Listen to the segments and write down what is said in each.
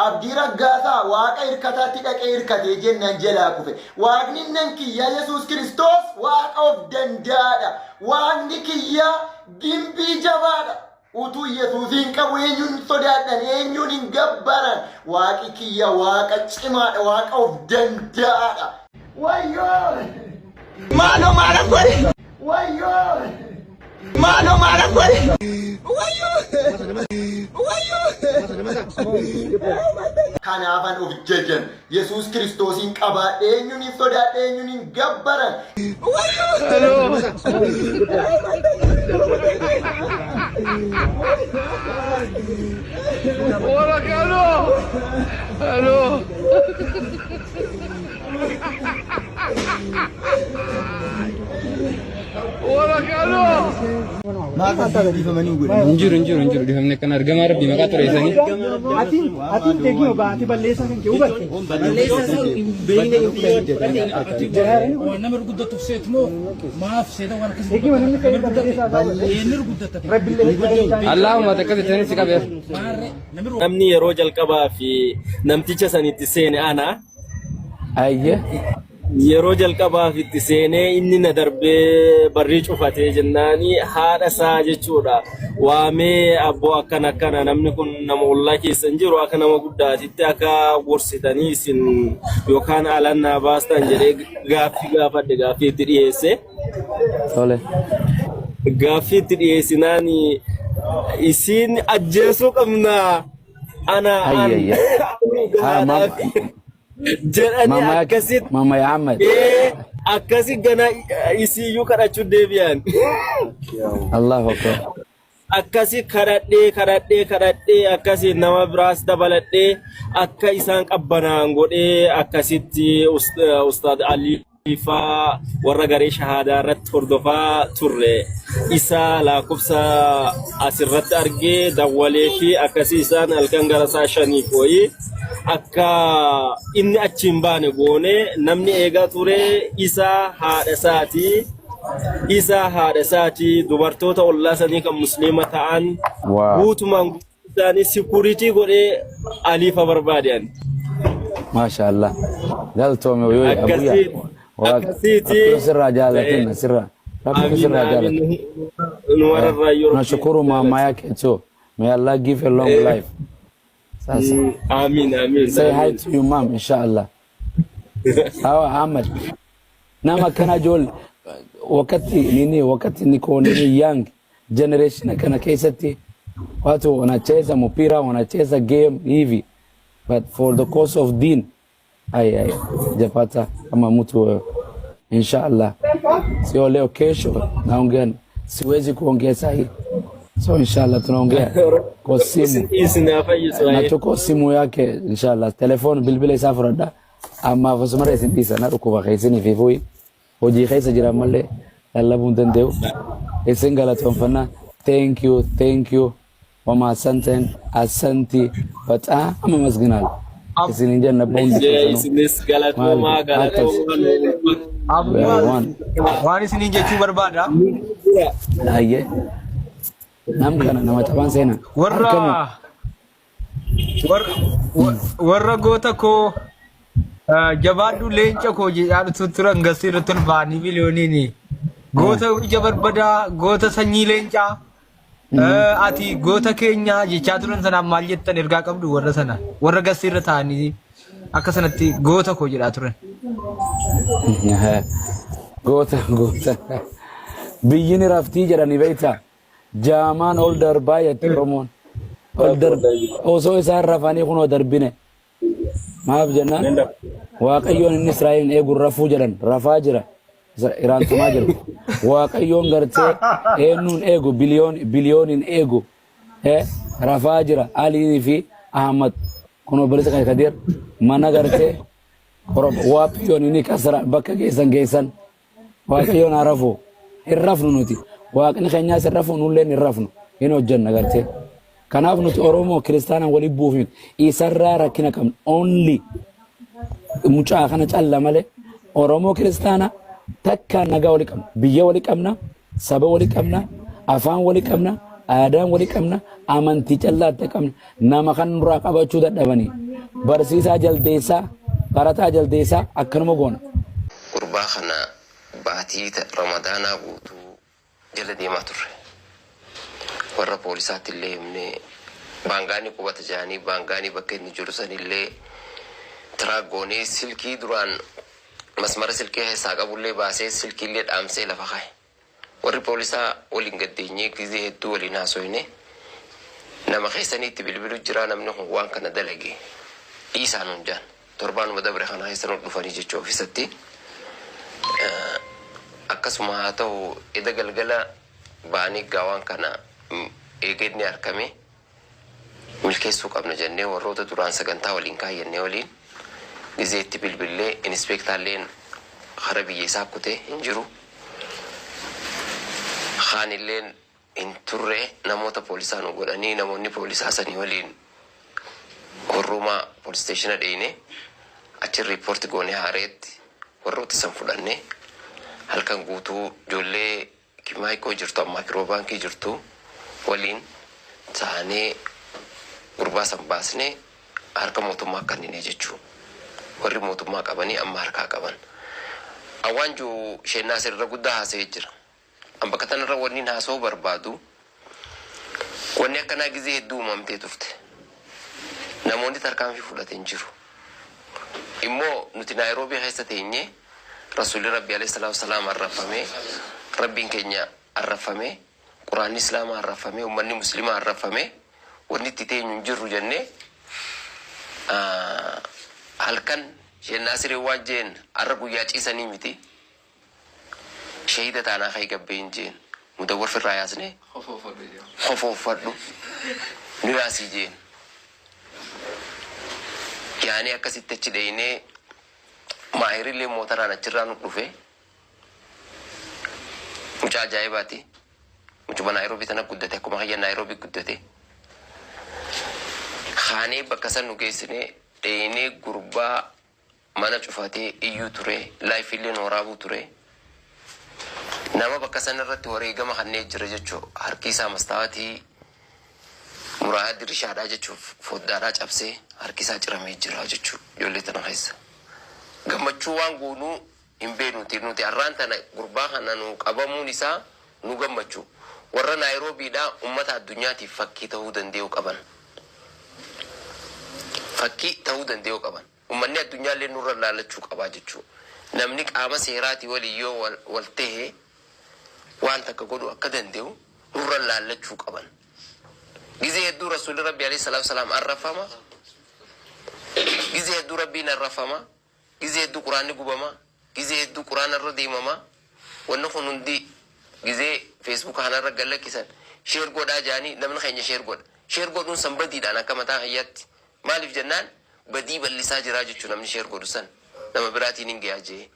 abdii raggaasaa waaqa hirkataatti dhaqee hirkatee jennaan jalaa kufe. Waaqni nan kiyya Yesuus Kiristoos waaqa of danda'aadha. Waaqni kiyya gimbii jabaadha. Utuu Yesuusiin qabu eenyuun sodaadhan eenyuun hin gabbaran. Waaqi kiyya waaqa cimaadha waaqa of danda'aadha. Wayyoo! Mano mara kweli! Wayyoo! Mano mara kweli! Wayyoo! Kanaafan of jajan Yesuus Kiristoosin qabaadhe eenyuun hin sodaadhe eenyuun hin gabbaran. Wayyoo! Hola, Carlos. Hello. Hola, Carlos. Injuru di famne kan argama rabbi maka ture sani atin tegi oba ati ballesa kan ke ubatte ballesa so beine وانا مرقدة تفسيت مو ما في سيدا وانا كسب tegi manni kai ballesa نرقدة rabbi le allahumma takati tani sikabe namni yeroo jalqabaa fi namticha sanitti seene ana ayye yeroo jalqabaa fi itti seenee inni na darbee barrii cufatee jennaani haadha isaa jechuudha waamee abboo akkana namni kun nama ollaa keessan jiru akka nama guddaatitti akka gorsitanii isin yookaan alannaa baastan jedhee gaaffii gaafadhe gaaffii itti dhiyeesse tole gaaffii itti dhiyeessinaani isin ajjeesuu qabna ana ayye jedhani akkasit mama ya ahmed akkasit gana isiyyuu kadhachuu deebi'an allahu akbar akkasi kadhadhee akkasi nama biraas dabaladhee akka isaan qabbanaan godhee akkasitti ustaad Aliifaa warra garee shahaadaa irratti hordofaa turre isa lakkoofsa asirratti argee dawwalee fi akkasi isaan halkan gara saa 5 koyi akka inni achiin baane goone namni eegaa ture isa haadha isaati dubartoota ollaa sanii kan muslima ta'an guutumaan isaanii security godhee Aliifa barbaadan masha Allah galtoome yoy abuya akkasiiti sirra jalatin sirra rabbi sirra jalatin nashukuru mama yake tu may Allah give a long life sasa amin say hi to your mom inshallah sawa Ahmed nama kana jol wakati niko ni young generation kana kaisati watu wanacheza mpira wanacheza game hivi but for the cause of deen ai japata kama mtu inshallah sio leo kesho naongea siwezi kuongea sahi so inshallah tunaongea kwa simu na tuko simu yake inshallah telefon bilbila safrada amma fasmara isindisa na rukuba khaisini vivoi hoji khaisa jira malle Allah bundan deu isingala tonfana thank you wama asanti bata ama masginal isinin janna bundan isinis galatoma waan isinin jechuu barbaada ayye nam kana nama taban sena warra goota ko jabaadhu leenca ko jedhaadhu turan gasir tun baani miliyooniini goota ija barbada goota sanyii leenca ati goota keenya jechaa turan sana maal jettan ergaa qabdu warra sana warra gasir taani akka sanatti goota ko jedhaa turan goota biyyin raftii jedhani beeyta jaamaan ol darbaa yetti oromoon ol osoo isaan rafanii kunoo darbine maaf jennaan waaqayyoon inni Israa'elin eeguun rafuu jedhan rafaa jira Iraan tumaa jira waaqayyoon gartee eenyuun eegu biliyoonin eegu rafaa jira Alii fi Ahmad kunoo balisa kan kadir mana gartee waaqayyoon inni kasara bakka geessan waaqayyoon arafu irrafnu nuti waaqni keenyaas irrafu nulleen irrafnu hin hojjenna gartee kanaaf nuti Oromoo Kiristaanaan wali buufin isarraa rakkina qabna only mucaa kana calla malee Oromoo Kiristaana takka nagaa wali qabna biyya wali qabna saba wali qabna afaan wali qabna aadaan wali qabna amantii callaatti qabna nama kan nurraa qabachuu dadhabanii برسيسا جلديسا قرطا جلديسا أكنمو قونا قربا خنا باتي رمضانا بوتو جلدي ما تره ورا بوليسات اللي من بانغاني قوات جاني بانغاني بكي نجرسن اللي تراغوني سلكي دران مسمار سلكي هي ساقا بولي باسي سلكي اللي دامسي لفخاي ورا بوليسا ولين قديني كزي هدو ولي ناسويني نما خيساني تبلبلو جرانا منه وان كان دلقي إيسا نونجان تربان مدبر خانا هيسانو دفاني جيشو في ستي akkasuma haa ta'u ida galgala baanii gaawwan kana eegedni argame milkeessuu qabna jennee warroota duraan sagantaa waliin kaayyannee waliin gizeetti bilbillee inspektaalleen hara biyyeessaa kutee hin jiru haanilleen hin turre namoota poolisaa nu godhanii namoonni poolisaa sanii waliin horrumaa poolis steeshina dheeyne achi riipoorti goonee haareetti warroota san fudhannee halkan guutuu ijoollee kimaayikoo jirtu amma kiroobankii jirtu waliin taanee gurbaa san baasnee harka mootummaa kanneen jechuu warri mootummaa qabanii amma harkaa qaban awwaan juu shennaa sirra guddaa haasa'ee jira amma bakka tanarra wanni haasa'uu barbaadu wanni akkanaa gizee hedduu uumamtee turte namoonni tarkaanfii fudhateen jiru immoo nuti naayiroobii keessa teenyee رسول ربي عليه الصلاة والسلام عرفمه ربي كنيا عرفمه قرآن الإسلام عرفمه ومني مسلم عرفمه ونتيتين ينجر جنة هل كان الناس رواجين عربو ياتي سنيمتي شهيدة أنا خي قبين جين مدور في الرئاسة خفوف فردو نراسي جين يعني أكسي تجديني maayirii illee mootaraan achirraan dhufe mucaa ajaa'ibaati mucuma naayiroobii tana guddate akkuma hayya naayiroobii guddate haanee bakka san nu geessine dheeyinee gurbaa mana cufatee iyyuu ture laayifillee waraabuu ture nama bakka san irratti wareegama kannee jira jechuu harki isaa mastaawatii muraa dirishaadhaa jechuuf foddaadhaa cabsee harki isaa ciramee jira jechuu ijoollee tana keessa gammachuu waan goonuu hin beeknuti nuti har'aan tana gurbaa kana nu qabamuun isaa nu gammachuu warra naayiroobiidhaa ummata addunyaatiif fakkii ta'uu danda'u qaban fakkii ta'uu danda'u qaban ummanni addunyaallee nurra laalachuu qabaa jechuu namni qaama seeraatii walii yoo wal ta'e waan takka godhu akka danda'u nurra laalachuu qaban gizee hedduu rasuulli rabbi alayhi salaatu wasalaam arrafama gizee hedduu rabbiin arrafama gizee hedduu quraanni gubama gizee hedduu quraana irra deemama wanni kun hundi gizee feesbuuk kanarra gallakkisan sheer godhaa jaanii namni keenya sheer godhuun san badiidhaan akka mataa hayyaatti maaliif jennaan badii ballisaa jiraa jechuu namni sheer godhu san nama biraatiin hin gayaa jee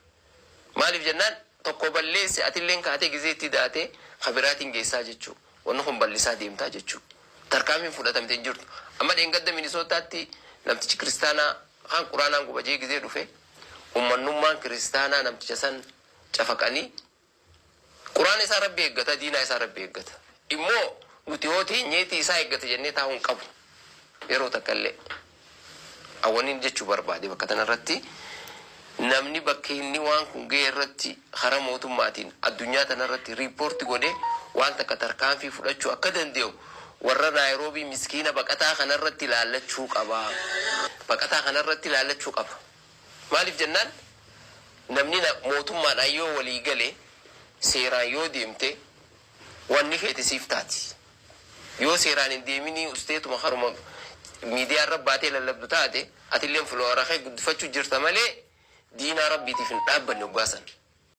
maaliif jennaan tokko balleesse atilleen kaatee gizeetti daatee kabiraatiin geessaa jechuu wanni kun ballisaa deemtaa jechuu tarkaanfiin fudhatamtee hin jirtu amma dheengadda minisootaatti namtichi kiristaanaa haan quraanaan gubajee gizee dhufe ummannummaan kiristaanaa namticha san cafaqanii quraana isaa rabbi eeggata diinaa isaa rabbi eeggata immoo nuti hooti nyeetii isaa eeggata jennee taa'uun qabu yeroo takkallee awwaniin jechuu barbaade bakka tanarratti namni bakka inni waan kun ga'e irratti hara mootummaatiin addunyaa tanarratti riipoorti godhee waan takka tarkaanfii fudhachuu akka danda'u warra naayiroobii miskiina baqataa kanarratti ilaallachuu qaba baqataa kanarratti ilaallachuu qaba maaliif jennaan namni mootummaadhaan yoo walii galee seeraan yoo deemte wanni feete siif taati yoo seeraan hin deeminii usteetuma haruma miidiyaa irra baatee lallabdu taate atilleen fuloora kee guddifachuu jirta malee diinaa rabbiitiif hin dhaabbanne oggaasan